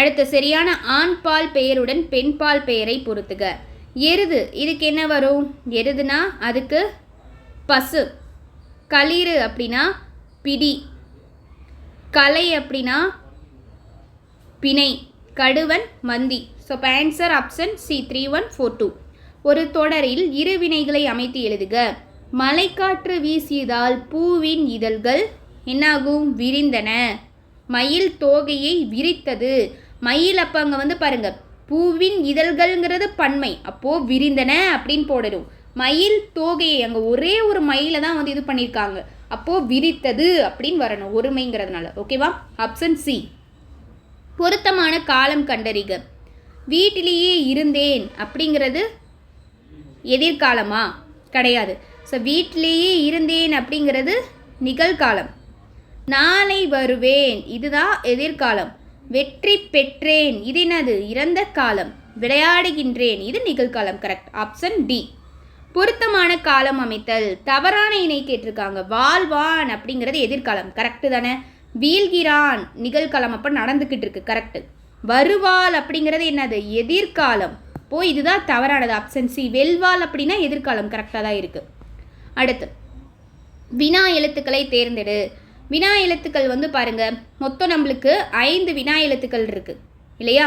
அடுத்த சரியான ஆண் பால் பெயருடன் பெண் பால் பெயரை பொறுத்துக. எருது இதுக்கு என்ன வரும்? எருதுனா அதுக்கு பசு. களிறு அப்படின்னா பிடி. கலை அப்படின்னா பிணை. கடுவன் மந்தி. ஸோ இப்போ ஆன்சர் ஆப்ஷன் சி 3142. ஒரு தொடரில் இரு வினைகளை அமைத்து எழுதுக. மலைக்காற்று வீசியதால் பூவின் இதழ்கள் என்னாகும்? விரிந்தன. மயில் தோகையை விரித்தது. மயில் அப்போ அங்கே பாருங்கள், பூவின் இதழ்கள்ங்கிறது பன்மை, அப்போது விரிந்தன அப்படின்னு போடணும். மயில் தோகையை அங்கே ஒரே ஒரு மயிலை தான் இது பண்ணியிருக்காங்க, அப்போது விரித்தது அப்படின்னு வரணும் ஒருமைங்கிறதுனால. ஓகேவா? Option C. பொருத்தமான காலம் கண்டறிக. வீட்டிலேயே இருந்தேன் அப்படிங்கிறது எதிர்காலமா? கிடையாது. ஸோ வீட்டிலேயே இருந்தேன் அப்படிங்கிறது நிகழ்காலம். நாளை வருவேன் இதுதான் எதிர்காலம். வெற்றி பெற்றேன் இது என்னது? இறந்த காலம். விளையாடுகின்றேன் இது நிகழ்காலம். கரெக்ட். Option D. பொருத்தமான காலம் அமைத்தல். தவறான இணை கேட்டிருக்காங்க. வாழ்வான் அப்படிங்கிறது எதிர்காலம். கரெக்டு தானே? வீழ்கிறான் நிகழ்காலம், அப்போ நடந்துக்கிட்டு இருக்கு. கரெக்டு. வருவாள் அப்படிங்கிறது என்னது? எதிர்காலம். அப்போது இதுதான் தவறானது. Option C. வெல்வாள் அப்படின்னா எதிர்காலம். கரெக்டாக தான் இருக்குது. அடுத்து வினா எழுத்துக்களை தேர்ந்தெடு. வினா எழுத்துக்கள் பாருங்க, மொத்தம் நம்மளுக்கு 5 வினா எழுத்துக்கள் இருக்குது இல்லையா?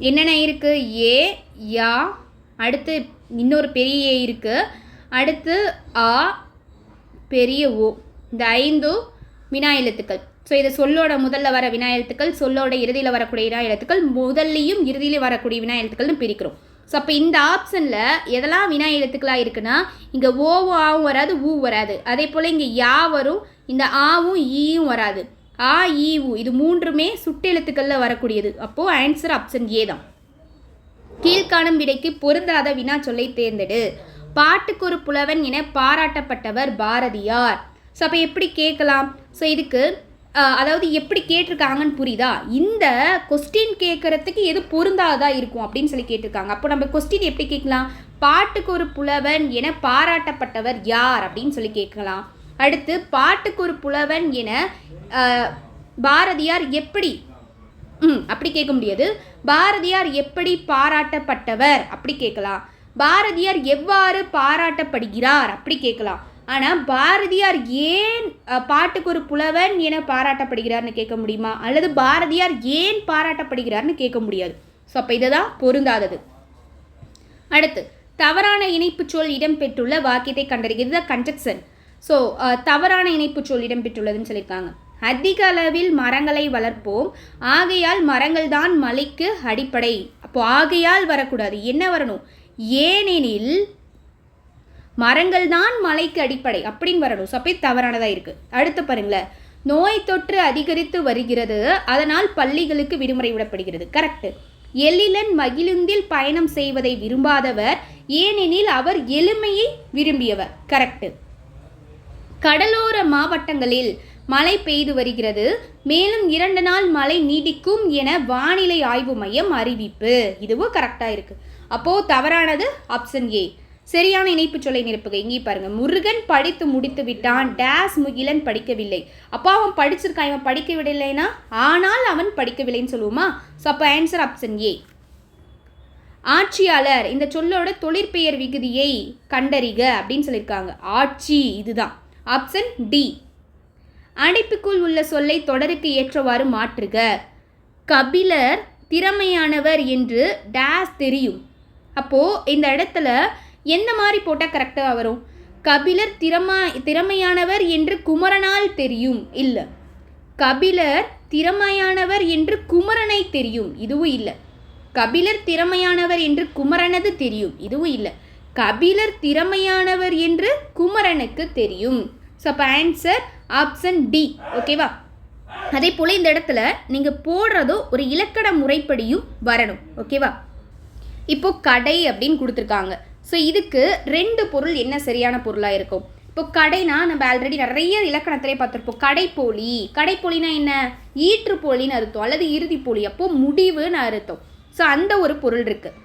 என்னென்ன இருக்குது? ஏ, யா, அடுத்து இன்னொரு பெரிய ஏ இருக்குது, அடுத்து ஆ, பெரிய ஓ. இந்த 5 வினா எழுத்துக்கள். ஸோ இது சொல்லோட முதல்ல வர வினா எழுத்துக்கள், சொல்லோட இறுதியில் வரக்கூடிய வினா எழுத்துக்கள், முதல்லையும் இறுதியிலையும் வரக்கூடிய வினா எழுத்துக்கள்னு பிரிக்கிறோம். ஸோ அப்போ இந்த ஆப்ஷனில் எதெல்லாம் வினா எழுத்துக்களாக இருக்குன்னா, இங்கே ஓவும் ஆவும் வராது, ஊ வராது. அதே போல் இங்கே யா வரும், இந்த ஆவும் ஈயும் வராது. ஆ, ஈ, ஊ இது மூன்றுமே சுட்டெழுத்துக்களில் வரக்கூடியது. அப்போது ஆன்சர் ஆப்ஷன் ஏ தான். கீழ்காணும் விடைக்கு பொருந்தாத வினா சொல்லை தேர்ந்தெடு. பாட்டுக்கு ஒரு புலவன் என பாராட்டப்பட்டவர் பாரதியார். ஸோ அப்போ எப்படி கேட்கலாம்? ஸோ இதுக்கு அதாவது எப்படி கேட்டிருக்காங்கன்னு புரியுதா? இந்த கொஸ்டின் கேட்குறதுக்கு எது பொருந்தாதான் இருக்கும் அப்படின்னு சொல்லி கேட்டிருக்காங்க. அப்போ நம்ம கொஸ்டின் எப்படி கேட்கலாம்? பாட்டுக்கு ஒரு புலவன் என பாராட்டப்பட்டவர் யார் அப்படின்னு சொல்லி கேட்கலாம். அடுத்து பாட்டுக்கு ஒரு புலவன் என பாரதியார் எப்படி அப்படி கேட்க முடியாது. பாரதியார் எப்படி பாராட்டப்பட்டவர் அப்படி கேட்கலாம். பாரதியார் எவ்வாறு பாராட்டப்படுகிறார் அப்படி கேட்கலாம். ஆனால் பாரதியார் ஏன் பாட்டுக்கு ஒரு புலவன் என பாராட்டப்படுகிறார்னு கேட்க முடியுமா? அல்லது பாரதியார் ஏன் பாராட்டப்படுகிறார்னு கேட்க முடியாது. ஸோ அப்போ இதை தான் பொருந்தாதது. அடுத்து தவறான இணைப்பு சொல் இடம்பெற்றுள்ள வாக்கியத்தை கண்டறிகிறது. கன்ஜெக்ஷன். ஸோ தவறான இணைப்பு சொல் இடம்பெற்றுள்ளதுன்னு சொல்லியிருக்காங்க. அதிக அளவில் மரங்களை வளர்ப்போம், ஆகையால் மரங்கள் தான் மலைக்கு அடிப்படை. அப்போ ஆகையால் வரக்கூடாது, என்ன வரணும்? ஏனெனில் மரங்கள் தான் மலைக்கு அடிப்படை அப்படின்னு வரணும். ஸோ அப்போ தவறானதாக இருக்குது. அடுத்து பாருங்களேன், நோய் தொற்று அதிகரித்து வருகிறது, அதனால் பள்ளிகளுக்கு விடுமுறை விடப்படுகிறது. கரெக்டு. எழிலன் மகிழுந்தில் பயணம் செய்வதை விரும்பாதவர், ஏனெனில் அவர் எளிமையை விரும்பியவர். கரெக்டு. கடலோர மாவட்டங்களில் மழை பெய்து வருகிறது, மேலும் 2 நாள் மழை நீடிக்கும் என வானிலை ஆய்வு மையம் அறிவிப்பு. இதுவும் கரெக்டாக இருக்குது. அப்போது தவறானது ஆப்ஷன் ஏ. சரியான இணைப்பு சொல்லை நிரப்புக. இங்கே பாருங்க, முருகன் படித்து முடித்து விட்டான், டேஸ் முகிலன் படிக்கவில்லை. அப்போ அவன் படிச்சிருக்கான், இவன் படிக்கவில்லைன்னா ஆனால் அவன் படிக்கவில்லைன்னு சொல்லுவோமா? ஸோ அப்போ ஆன்சர் ஆப்ஷன் ஏ. ஆட்சியாளர் இந்த சொல்லோட தொழிற்பெயர் விகுதியை கண்டறிக அப்படின்னு சொல்லியிருக்காங்க. ஆட்சி இதுதான். Option D. அடைப்புக்குள் உள்ள சொல்லை தொடருக்கு ஏற்றவாறு மாற்றுக. கபிலர் திறமையானவர் என்று டேஸ் தெரியும். அப்போது இந்த இடத்துல எந்த மாதிரி போட்டால் கரெக்டாக வரும்? கபிலர் திறமையானவர் என்று குமரனால் தெரியும். இல்லை, கபிலர் திறமையானவர் என்று குமரனை தெரியும். இதுவும் இல்லை. கபிலர் திறமையானவர் என்று குமரனது தெரியும். இதுவும் இல்லை. கபிலர் திறமையானவர் என்று குமரனுக்கு தெரியும். ஸோ அப்போ ஆன்சர் ஆப்ஷன் டி. ஓகேவா? அதே போல் இந்த இடத்துல நீங்கள் போடுறதோ ஒரு இலக்கண முறைப்படியும் வரணும். ஓகேவா? இப்போ கடை அப்படின்னு கொடுத்துருக்காங்க. ஸோ இதுக்கு 2 பொருள் என்ன சரியான பொருளாக இருக்கும்? இப்போ கடைனா நம்ம ஆல்ரெடி நிறைய இலக்கணத்திலே பார்த்துருப்போம். கடைப்போலி. கடைப்போலினா என்ன? ஈற்றுப்போலின்னு அர்த்தம், அல்லது இறுதிப்போலி. அப்போது முடிவுன்னு அர்த்தம். ஸோ அந்த ஒரு பொருள் இருக்குது.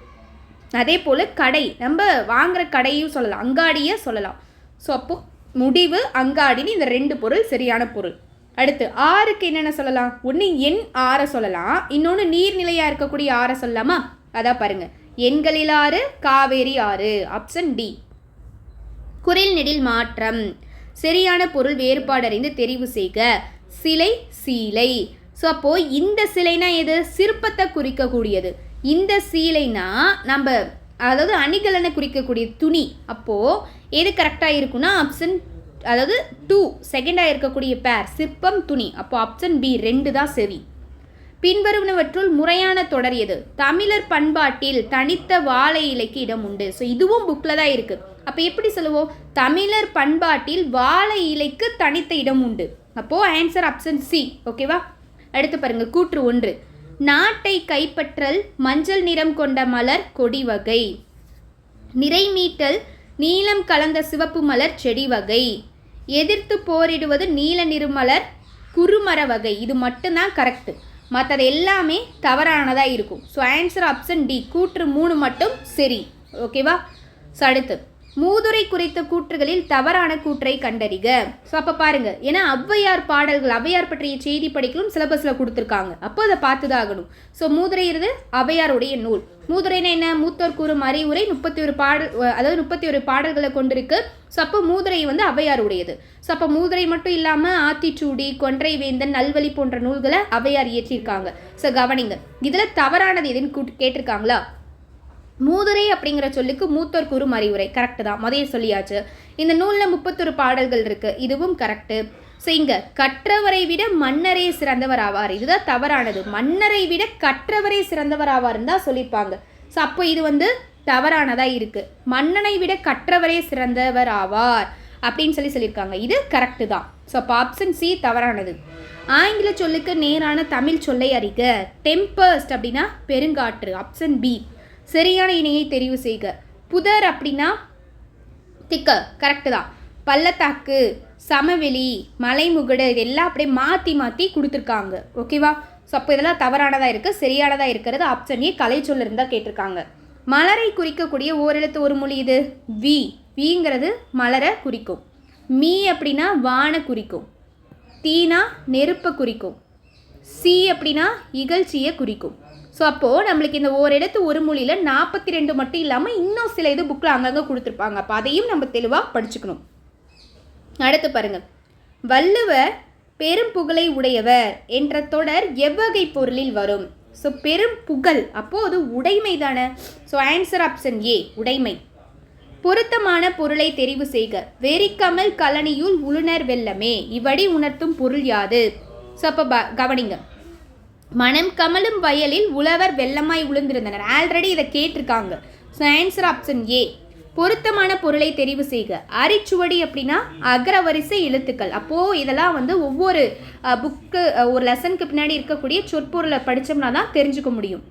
அதே போல் கடை நம்ம வாங்குகிற கடையும் சொல்லலாம், அங்காடியை சொல்லலாம். ஸோ அப்போது முடிவு, அங்காடின்னு இந்த 2 பொருள் சரியான பொருள். அடுத்து ஆறுக்கு என்னென்ன சொல்லலாம்? ஒன்று எண் ஆறை சொல்லலாம், இன்னொன்று நீர்நிலையாக இருக்கக்கூடிய ஆறை சொல்லலாமா? அதான் பாருங்கள், எண்களில் ஆறு, காவேரி ஆறு. Option D. குரில் நெடில் மாற்றம். சரியான பொருள் வேறுபாடு அறிந்து தெரிவு செய்க. சிலை, சீலை. ஸோ அப்போது இந்த சிலைனா எது? சிற்பத்தை குறிக்கக்கூடியது. இந்த சீலைனா நம்ம அதாவது அணிகலனை குறிக்கக்கூடிய துணி. அப்போது எது கரெக்டாக இருக்குன்னா ஆப்ஷன் அதாவது 2 செகண்டாக இருக்கக்கூடிய பேர் சிற்பம், துணி. அப்போ ஆப்ஷன் பி 2 தான் சரி. பின்வருவனவற்றுள் முறையான தொடர் எது? தமிழர் பண்பாட்டில் தனித்த வாழை இலைக்கு இடம் உண்டு. ஸோ இதுவும் புக்கில் தான் இருக்குது. அப்போ எப்படி சொல்லுவோம்? தமிழர் பண்பாட்டில் வாழை இலைக்கு தனித்த இடம் உண்டு. அப்போது ஆன்சர் ஆப்ஷன் சி. ஓகேவா? அடுத்து பாருங்கள், கூற்று 1. நாட்டை கைப்பற்றல் மஞ்சள் நிறம் கொண்ட மலர் கொடி வகை. நிறைமீட்டல் நீலம் கலந்த சிவப்பு மலர் செடி வகை. எதிர்த்து போரிடுவது நீல நிறமலர் குறுமர வகை. இது மட்டும்தான் கரெக்டு, மற்றது எல்லாமே தவறானதாக இருக்கும். So answer option D. கூற்று 3 மட்டும் சரி. ஓகேவா? ஸோ அடுத்து மூதுரை குறித்த கூற்றுகளில் தவறான கூற்றை கண்டறிக. ஸோ அப்போ பாருங்கள், ஏன்னா ஔவையார் பாடல்கள், ஔவையார் பற்றிய செய்தி படிக்கலும் சிலபஸில் கொடுத்துருக்காங்க. அப்போ அதை பார்த்து தான் ஆகணும். ஸோ மூதுரை இருந்து ஔவையாருடைய நூல். மூதுரைனா என்ன? மூத்தோர் கூறும் அறிவுரை 31 பாடல், அதாவது 31 பாடல்களை கொண்டிருக்கு. ஸோ அப்போ மூதுரை வந்து ஔவையாருடையது. ஸோ அப்போ மூதுரை மட்டும் இல்லாமல் ஆத்திச்சூடி, கொன்றை வேந்தன், நல்வழி போன்ற நூல்களை ஔவையார் இயற்றியிருக்காங்க. ஸோ கவனிங்க, இதில் தவறானது எதுன்னு கேட்டிருக்காங்களா? மூதுரை அப்படிங்கிற சொல்லுக்கு மூத்தோர் கூறும் அறிவுரை கரெக்டு தான், முதல்ல சொல்லியாச்சு. இந்த நூலில் 31 பாடல்கள் இருக்குது, இதுவும் கரெக்டு. ஸோ இங்கே கற்றவரை விட மன்னரே சிறந்தவர் ஆவார், இதுதான் தவறானது. மன்னரை விட கற்றவரே சிறந்தவர் ஆவார்னு தான் சொல்லியிருப்பாங்க. ஸோ அப்போ இது வந்து தவறானதாக இருக்குது. மன்னனை விட கற்றவரே சிறந்தவர் ஆவார் அப்படின்னு சொல்லியிருக்காங்க. இது கரெக்டு தான். ஸோ அப்போ ஆப்ஷன் சி தவறானது. ஆங்கில சொல்லுக்கு நேரான தமிழ் சொல்லை அறிக. டெம்பர்ஸ்ட் அப்படின்னா பெருங்காற்று. Option B. சரியான இணையை தெரிவு செய்க. புதர் அப்படின்னா திக்க, கரெக்டு தான். பள்ளத்தாக்கு, சமவெளி, மலைமுகடு, இதெல்லாம் அப்படியே மாற்றி மாற்றி கொடுத்துருக்காங்க. ஓகேவா? ஸோ அப்போ இதெல்லாம் தவறானதாக இருக்குது. சரியானதாக இருக்கிறது ஆப்ஷன் ஏ கலை சொல் இருந்தால் கேட்டிருக்காங்க. மலரை குறிக்கக்கூடிய ஓரெழுத்து ஒரு மொழி இது வி. விங்கிறது மலரை குறிக்கும். மீ அப்படின்னா வானை குறிக்கும். தீனா நெருப்பை குறிக்கும். சி அப்படின்னா இகழ்ச்சியை குறிக்கும். ஸோ அப்போது நம்மளுக்கு இந்த ஓரெழுத்து ஒரு மொழியில் 42 மட்டும் இல்லாமல் இன்னும் சில இது புக்கில் அங்கங்கே கொடுத்துருப்பாங்க. அப்போ அதையும் நம்ம தெளிவாக படிச்சுக்கணும். அடுத்து பாருங்கள், வள்ளுவர் பெரும் புகழை உடையவர் என்ற தொடர் எவ்வகை பொருளில் வரும்? ஸோ பெரும் புகழ், அப்போது அது உடைமை தானே. ஸோ ஆன்சர் ஆப்ஷன் ஏ உடைமை. பொருத்தமான பொருளை தெரிவு செய்க. வெறிக்கமல் கலனியுள் உளுணர் வெள்ளமே இவ்வடி உணர்த்தும் பொருள் யாது? ஸோ அப்போ கவனிங்க, மனம் கமலும் வயலில் உழவர் வெள்ளமாய் உளுந்திருந்தனர். ஆல்ரெடி இதை கேட்டிருக்காங்க. ஸோ ஆன்சர் ஆப்ஷன் ஏ. பொருத்தமான பொருளை தெரிவு செய்க. அரிச்சுவடி அப்படின்னா அகரவரிசை எழுத்துக்கள். அப்போது இதெல்லாம் வந்து ஒவ்வொரு புக்கு ஒரு லெசனுக்கு பின்னாடி இருக்கக்கூடிய சொற்பொருளை படித்தோம்னா தான் தெரிஞ்சுக்க முடியும்.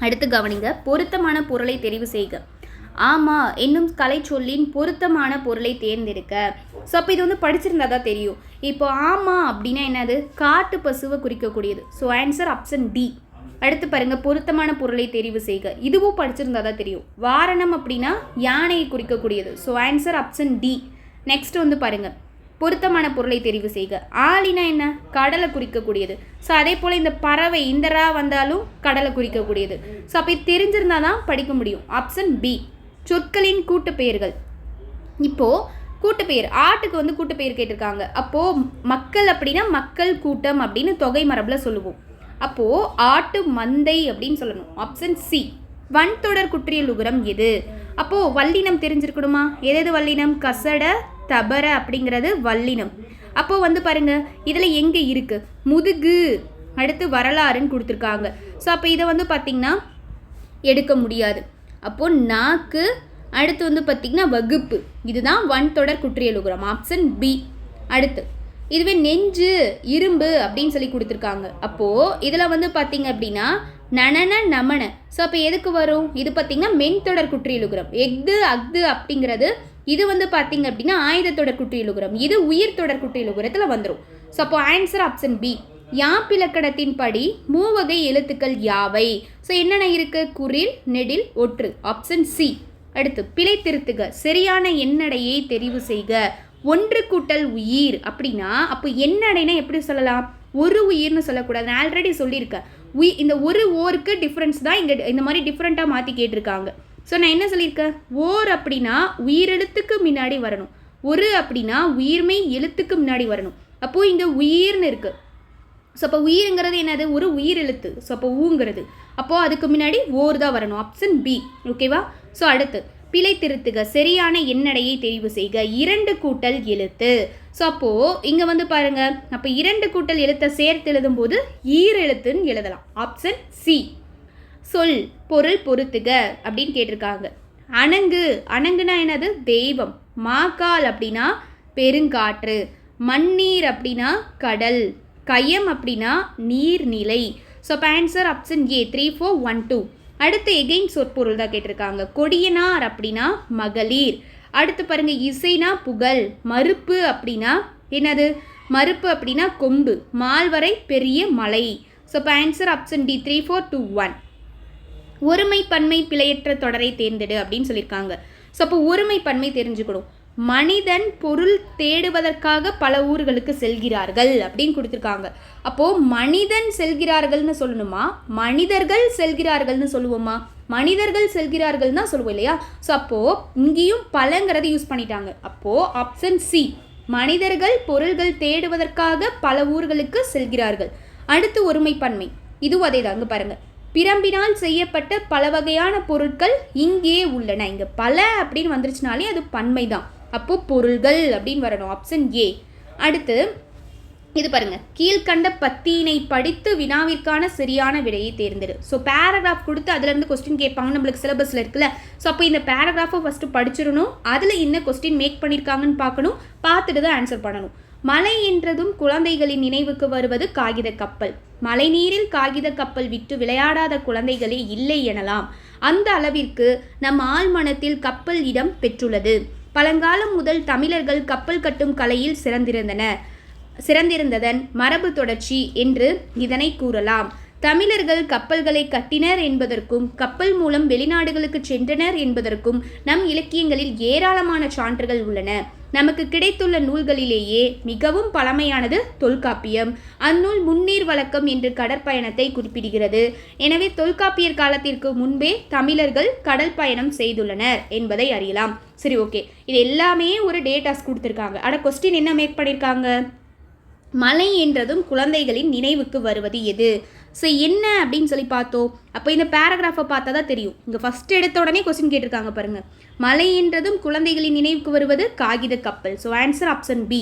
அடுத்து கவனிங்க, பொருத்தமான பொருளை தெரிவு செய்க. ஆமாம் என்னும் கலை சொல்லின் பொருத்தமான பொருளை தேர்ந்தெடுக்க. ஸோ அப்போ இது வந்து படிச்சிருந்தா தான் தெரியும். இப்போ ஆமாம் அப்படின்னா என்னது? காட்டு பசுவை குறிக்கக்கூடியது. So answer option D. அடுத்து பாருங்க, பொருத்தமான பொருளை தெரிவு செய்க. இதுவும் படிச்சிருந்தா தான் தெரியும். வாரணம் அப்படின்னா யானையை குறிக்கக்கூடியது. So answer option D. Next வந்து பாருங்க, பொருத்தமான பொருளை தெரிவு செய்க. ஆலினா என்ன? கடலை குறிக்கக்கூடியது. ஸோ அதே போல் இந்த பறவை இந்த ரா வந்தாலும் கடலை குறிக்கக்கூடியது. ஸோ அப்போ இது தெரிஞ்சிருந்தா தான் படிக்க முடியும். Option B. சொற்களின் கூட்டு பெயர்கள். இப்போது கூட்டு பெயர், ஆட்டுக்கு வந்து கூட்டு பெயர் கேட்டிருக்காங்க. அப்போது மக்கள் அப்படின்னா மக்கள் கூட்டம் அப்படின்னு தொகை மரபில் சொல்லுவோம். அப்போது ஆட்டு மந்தை அப்படின்னு சொல்லணும். Option C. வன்தொடர் குற்றியல் உகரம் எது? அப்போது வல்லினம் தெரிஞ்சிருக்கணுமா? எது வல்லினம்? கசட தபர அப்படிங்கிறது வல்லினம். அப்போது வந்து பாருங்க, இதில் எங்கே இருக்குது? முதுகு, அடுத்து வரலாறுன்னு கொடுத்துருக்காங்க. ஸோ அப்போ இதை வந்து பார்த்திங்கன்னா எடுக்க முடியாது. அப்போது நாக்கு, அடுத்து வந்து பார்த்திங்கன்னா வகுப்பு. இதுதான் வன்தொடர் குற்றியல் உகரம். Option B. அடுத்து இதுவே நெஞ்சு, இரும்பு அப்படின்னு சொல்லி கொடுத்துருக்காங்க. அப்போது இதில் வந்து பார்த்திங்க அப்படின்னா நனன நமன. ஸோ அப்போ எதுக்கு வரும்? இது பார்த்திங்கன்னா மென்தொடர் குற்றியலுகரம். எஃகு அஃது அப்படிங்கிறது இது வந்து பார்த்திங்க அப்படின்னா ஆயுதத்தொடர் குற்றியலுகரம். இது உயிர் தொடர் குற்றியலுகரத்தில் வந்துடும். ஸோ அப்போ ஆன்சர் ஆப்ஷன் பி. யாப்பிலக்கணத்தின் படி மூவகை எழுத்துக்கள் யாவை? ஸோ என்னென்ன இருக்குது? குறில், நெடில், ஒற்று. Option C. அடுத்து பிழை திருத்துக. சரியான எண்ணடையை தெரிவு செய்க. ஒன்று கூட்டல் உயிர் அப்படின்னா அப்போ எண்ணடைனா எப்படி சொல்லலாம்? ஒரு உயிர்னு சொல்லக்கூடாது. நான் ஆல்ரெடி சொல்லியிருக்கேன். இந்த ஒரு ஓருக்கு டிஃப்ரென்ஸ் தான் இங்கே இந்த மாதிரி டிஃப்ரெண்ட்டாக மாற்றி கேட்டிருக்காங்க. ஸோ நான் என்ன சொல்லியிருக்கேன்? ஓர் அப்படின்னா உயிரெழுத்துக்கு முன்னாடி வரணும். ஒரு அப்படின்னா உயிர்மை எழுத்துக்கு முன்னாடி வரணும். அப்போது இங்கே உயிர்னு இருக்குது. ஸோ அப்போ உயிருங்கிறது என்னது? ஒரு உயிர் எழுத்து. ஸோ அப்போ ஊங்கிறது. அப்போது அதுக்கு முன்னாடி ஓர் தான் வரணும். Option B. ஓகேவா? ஸோ அடுத்து பிழை திருத்துக. சரியான எண்ணடையை தெரிவு செய்க. 2 கூட்டல் எழுத்து. ஸோ அப்போது இங்கே வந்து பாருங்கள், அப்போ 2 கூட்டல் எழுத்தை சேர்த்து எழுதும்போது ஈரெழுத்துன்னு எழுதலாம். Option C. சொல் பொருள் பொருத்துக அப்படின்னு கேட்டிருக்காங்க. அணங்கு, அணங்குனா என்னது? தெய்வம். மாக்கால் அப்படின்னா பெருங்காற்று. மண்ணீர் அப்படின்னா கடல். கயம் அப்படின்னா நீர்நிலை. ஸோ அப்போ ஆன்சர் ஆப்ஷன் ஏ. 3, 4, 1, 2. அடுத்து எகெயின் சொற்பொருள் தான் கேட்டிருக்காங்க. கொடியனார் அப்படின்னா மகளிர். அடுத்து பாருங்க, இசைனா புகழ். மறுப்பு அப்படின்னா என்னது? மறுப்பு அப்படின்னா கொம்பு. மால்வரை பெரிய மலை. ஸோ இப்போ ஆன்சர் ஆப்ஷன் டி. 3, 4, 2, 1. ஒருமை பன்மை பிழையற்ற தொடரை தேர்ந்தெடு அப்படின்னு சொல்லியிருக்காங்க. ஸோ அப்போ ஒருமை பன்மை தெரிஞ்சுக்கணும். மனிதன் பொருள் தேடுவதற்காக பல ஊர்களுக்கு செல்கிறார்கள் அப்படின்னு கொடுத்துருக்காங்க. அப்போது மனிதன் செல்கிறார்கள்னு சொல்லணுமா, மனிதர்கள் செல்கிறார்கள்னு சொல்லுவோமா? மனிதர்கள் செல்கிறார்கள் தான் சொல்லுவோம் இல்லையா? ஸோ அப்போது இங்கேயும் பலங்கிறத யூஸ் பண்ணிட்டாங்க. அப்போது ஆப்ஷன் சி. மனிதர்கள் பொருள்கள் தேடுவதற்காக பல ஊர்களுக்கு செல்கிறார்கள். அடுத்து ஒருமை பன்மை. இதுவும் அதே தான். அங்கே பாருங்கள், பிரம்பினால் செய்யப்பட்ட பல வகையான பொருட்கள் இங்கே உள்ளன. இங்கே பல அப்படின்னு வந்துருச்சுனாலே அது பன்மை தான். அப்போது பொருள்கள் அப்படின்னு வரணும். Option A. அடுத்து இது பாருங்க, கீழ்கண்ட பத்தியினை படித்து வினாவிற்கான சரியான விடையை தேர்ந்தெடு. ஸோ பேராகிராஃப் கொடுத்து அதுலேருந்து கொஸ்டின் கேட்பாங்க, நம்மளுக்கு சிலபஸில் இருக்குல்ல. ஸோ அப்போ இந்த பேராகிராஃபை ஃபஸ்ட்டு படிச்சிடணும். அதில் என்ன கொஸ்டின் மேக் பண்ணியிருக்காங்கன்னு பார்க்கணும். பார்த்துட்டு தான் ஆன்சர் பண்ணணும். மலை என்றதும் குழந்தைகளின் நினைவுக்கு வருவது காகித கப்பல். மழை நீரில் காகித கப்பல் விட்டு விளையாடாத குழந்தைகளே இல்லை எனலாம். அந்த அளவிற்கு நம் ஆழ்மனத்தில் கப்பல் இடம் பெற்றுள்ளது. பழங்காலம் முதல் தமிழர்கள் கப்பல் கட்டும் கலையில் சிறந்திருந்ததன் மரபு தொடர்ச்சி என்று இதனை கூறலாம். தமிழர்கள் கப்பல்களை கட்டினர் என்பதற்கும் கப்பல் மூலம் வெளிநாடுகளுக்கு சென்றனர் என்பதற்கும் நம் இலக்கியங்களில் ஏராளமான சான்றுகள் உள்ளன. நமக்கு கிடைத்துள்ள நூல்களிலேயே மிகவும் பழமையானது தொல்காப்பியம். அந்நூல் முன்னீர் வழக்கம் என்று கடற்பயணத்தை குறிப்பிடுகிறது. எனவே தொல்காப்பியர் காலத்திற்கு முன்பே தமிழர்கள் கடல் பயணம் செய்துள்ளனர் என்பதை அறியலாம். சரி, ஓகே, இது எல்லாமே ஒரு டேட்டாஸ் கொடுத்துருக்காங்க. ஆனால் கொஸ்டின் என்ன மேக் பண்ணியிருக்காங்க? மலை என்றதும் குழந்தைகளின் நினைவுக்கு வருவது எது? ஸோ என்ன அப்படின்னு சொல்லி பார்த்தோம். அப்போ இந்த பேராகிராஃபை பார்த்தா தான் தெரியும். இங்கே ஃபஸ்ட் எடுத்த உடனே கொஸ்டின் கேட்டிருக்காங்க பாருங்கள். மலை என்றதும் குழந்தைகளின் நினைவுக்கு வருவது காகித கப்பல். So answer option B.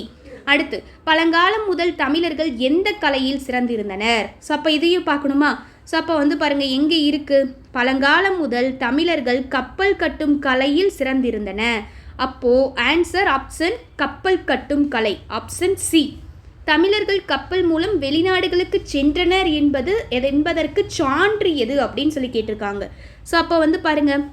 அடுத்து பழங்காலம் முதல் தமிழர்கள் எந்த கலையில் சிறந்திருந்தனர்? ஸோ அப்போ இதையும் பார்க்கணுமா? ஸோ அப்போ வந்து பாருங்கள், எங்கே இருக்குது? பழங்காலம் முதல் தமிழர்கள் கப்பல் கட்டும் கலையில் சிறந்திருந்தன. அப்போது ஆன்சர் ஆப்ஷன் கப்பல் கட்டும் கலை. Option C. தமிழர்கள் கப்பல் மூலம் வெளிநாடுகளுக்கு சென்றனர் என்பதற்கு சான்று எது அப்படின்னு சொல்லி கேட்டிருக்காங்க. ஸோ அப்போ வந்து பாருங்கள்,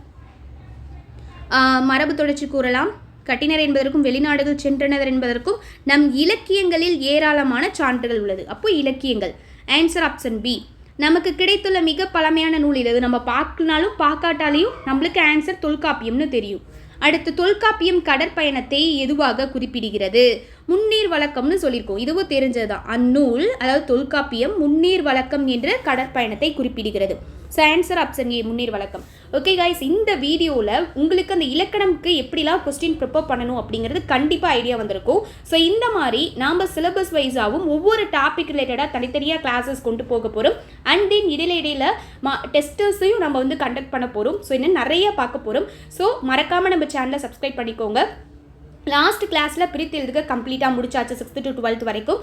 மரபு தொடர்ச்சி கூறலாம். கட்டினர் என்பதற்கும் வெளிநாடுகள் சென்றனர் என்பதற்கும் நம் இலக்கியங்களில் ஏராளமான சான்றுகள் உள்ளது. அப்போ இலக்கியங்கள். Answer option B. நமக்கு கிடைத்துள்ள மிக பழமையான நூல் இது. நம்ம பார்க்கனாலும் பார்க்காட்டாலையும் நம்மளுக்கு ஆன்சர் தொல்காப்பியம்னு தெரியும். அடுத்து தொல்காப்பியம் கடற்பயணத்தை எதுவாக குறிப்பிடுகிறது? முன்னீர் வழக்கம்னு சொல்லியிருக்கோம், இதுவும் தெரிஞ்சதுதான். அந்நூல் அதாவது தொல்காப்பியம் முன்னீர் வழக்கம் என்ற கடற்பயணத்தை குறிப்பிடுகிறது. ஸோ ஆன்சர் ஆப்ஷன் ஏ, முன்னீர் வழக்கம். ஓகே கைஸ், இந்த வீடியோவில் உங்களுக்கு அந்த இலக்கணம்க்கு எப்படிலாம் கொஸ்டின் ப்ரிப்பேர் பண்ணணும் அப்படிங்கிறது கண்டிப்பாக ஐடியா வந்திருக்கும். ஸோ இந்த மாதிரி நாம் சிலபஸ் வைஸாகவும் ஒவ்வொரு டாபிக் ரிலேட்டடாக தனித்தனியாக கிளாஸஸ் கொண்டு போக போகிறோம். அண்ட் தென் இடையில டெஸ்டர்ஸையும் நம்ம வந்து கண்டக்ட் பண்ண போகிறோம். ஸோ இன்னும் நிறைய பார்க்க போகிறோம். ஸோ மறக்காமல் நம்ம சேனலை சப்ஸ்கிரைப் பண்ணிக்கோங்க. லாஸ்ட் கிளாஸில் பிரித்து எழுதுக கம்ப்ளீட்டாக முடிச்சாச்சு 6th to 12th வரைக்கும்.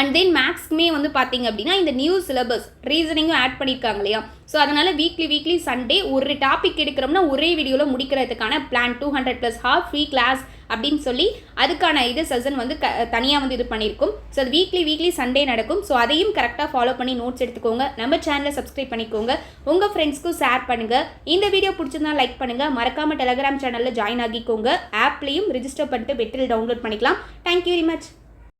அண்ட் தென் மேக்ஸ்க்குமே வந்து பார்த்தீங்க அப்படின்னா இந்த நியூ சிலபஸ் ரீசனிங்கும் ஆட் பண்ணியிருக்காங்க இல்லையா? ஸோ அதனால் வீக்லி சண்டே ஒரு டாபிக் எடுக்கிறோம்னா ஒரே வீடியோவில் முடிக்கிறதுக்கான பிளான் 200+ ஹாஃப் ஃப்ரீ கிளாஸ் அப்படின்னு சொல்லி அதுக்கான இது செஷன் வந்து தனியாக வந்து இது பண்ணியிருக்கும். ஸோ அது வீக்லி சண்டே நடக்கும். ஸோ அதையும் கரெக்டாக ஃபாலோ பண்ணி நோட்ஸ் எடுத்துக்கோங்க. நம்ம சேனலை சப்ஸ்கிரைப் பண்ணிக்கோங்க. உங்கள் ஃப்ரெண்ட்ஸ்க்கும் ஷேர் பண்ணுங்கள். இந்த வீடியோ பிடிச்சிருந்தா லைக் பண்ணுங்கள். மறக்காமல் டெலகிராம் சேனலில் ஜாயின் ஆகிக்கோங்க. ஆப்லேயும் ரிஜிஸ்டர் பண்ணிட்டு பெட்டில் டவுன்லோட் பண்ணிக்கலாம். Thank you very much.